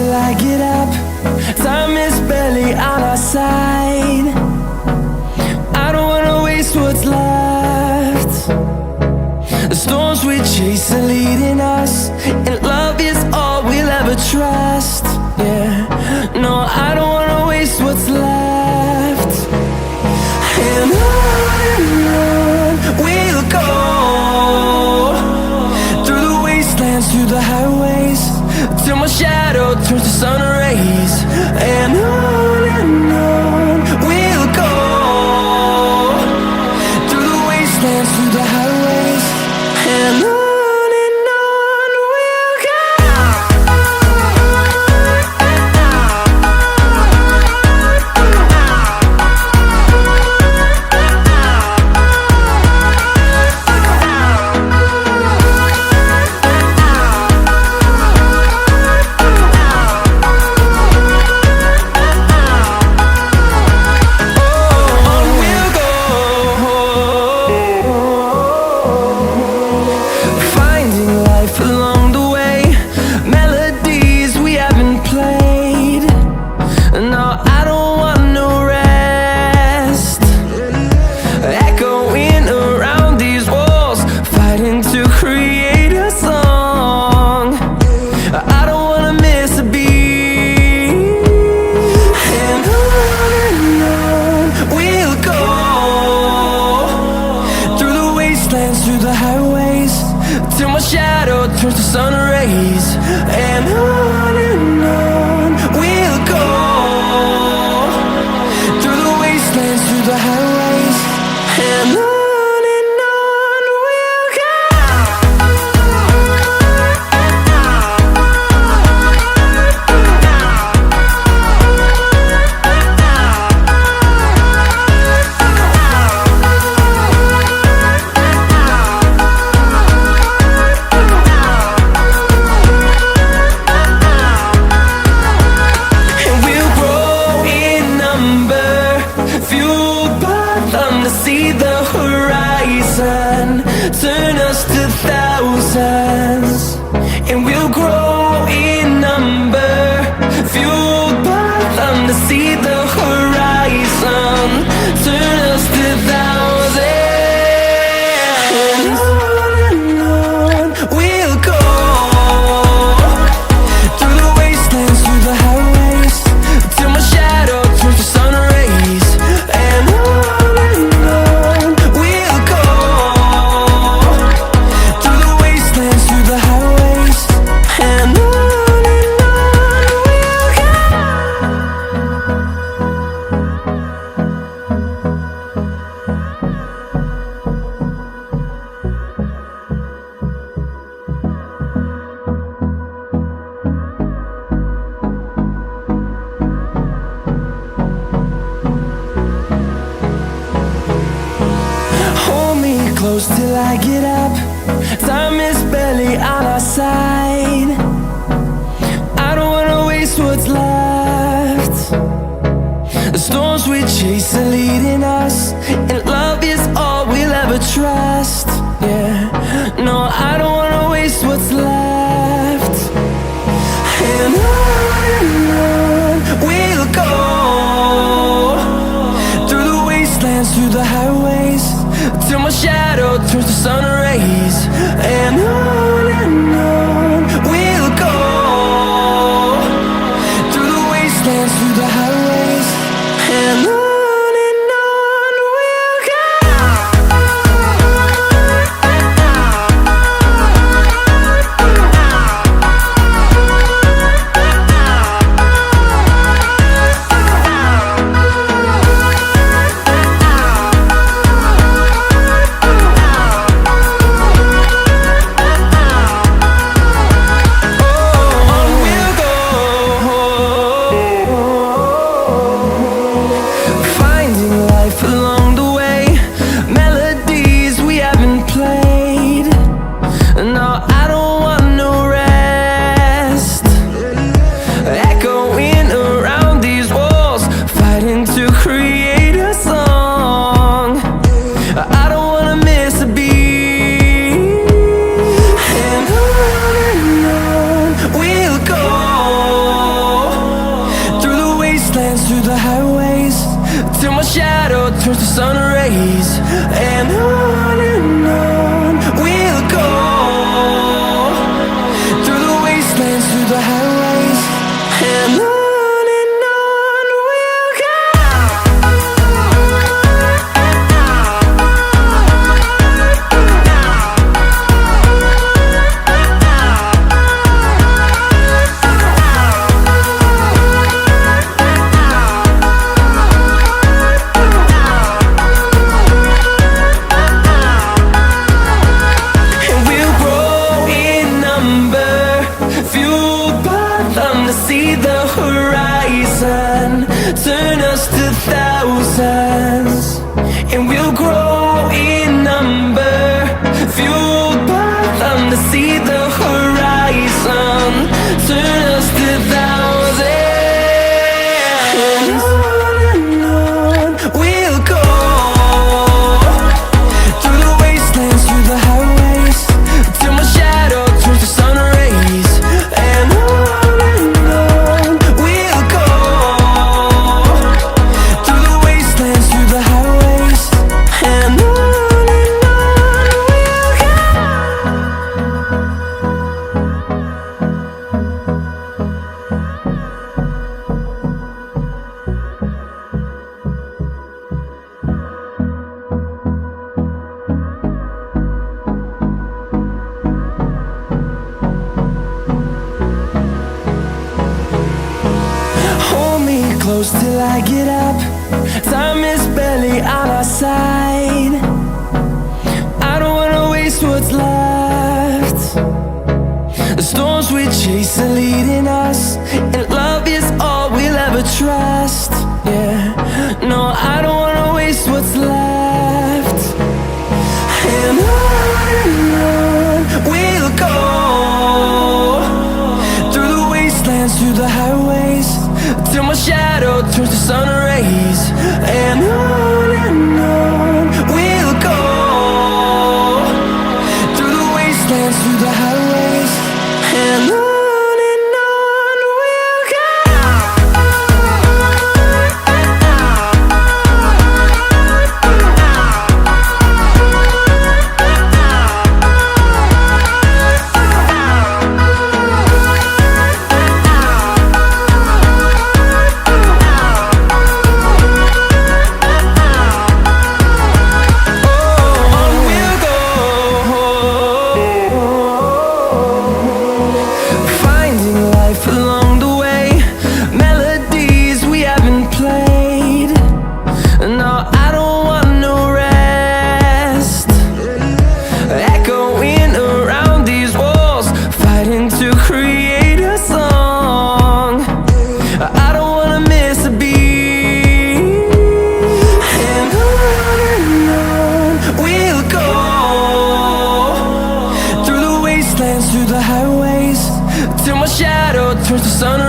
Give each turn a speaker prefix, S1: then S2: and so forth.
S1: till I get up. Time is barely on our side. I don't wanna waste what's left. The storms we chase are leading us, and love is all we'll ever trust. Yeah, no, I don't wanna waste what's left. And on we'll go, through the wastelands, through the highways, till my shadow turns to sun rays. And on we'll go, through the wastelands, through the highways, and on we'll go. Through the highways, till my shadow turns to sun rays. And on we'll go, through the wastelands, through the highways, and on we'll go. See the horizon turn us to thousands, and we'll grow in number, fueled by them to see the horizon turn us to thousands. And on we'll go, through the wastelands, through the highways, till my shadow turns to sun rays. And close till I get up. Time is barely on our side. I don't wanna waste what's left. The storms we chase are leading us, and love is all we'll ever trust. Yeah, no, I don't wanna waste what's left. And on we'll go, through the wastelands, through the highways, till my shadow turns to sun rays. And on we'll go, through the wastelands, through the highways, and on we'll go. wastelands, through the highways, till my shadow turns to sun rays. And on we'll go, through the wastelands, through the highways, and on. See the horizon turn us to thousands, and we'll grow in number, fueled by them. To see the horizon turn us to thousands, and on we'll go, through the wastelands, through the highways, till my shadow turns to sun rays. And close till I get up. Time is barely on our side. I don't wanna waste what's left. The storms we chase are leading us, and love is all we'll ever trust. Yeah, no, I don't wanna waste what's left. And on we'll go, through the wastelands, through the highways, till my shadow turns to sun rays. And on we'll go, through the wastelands, through the highways, and on. Through the highways, till my shadow turns to sun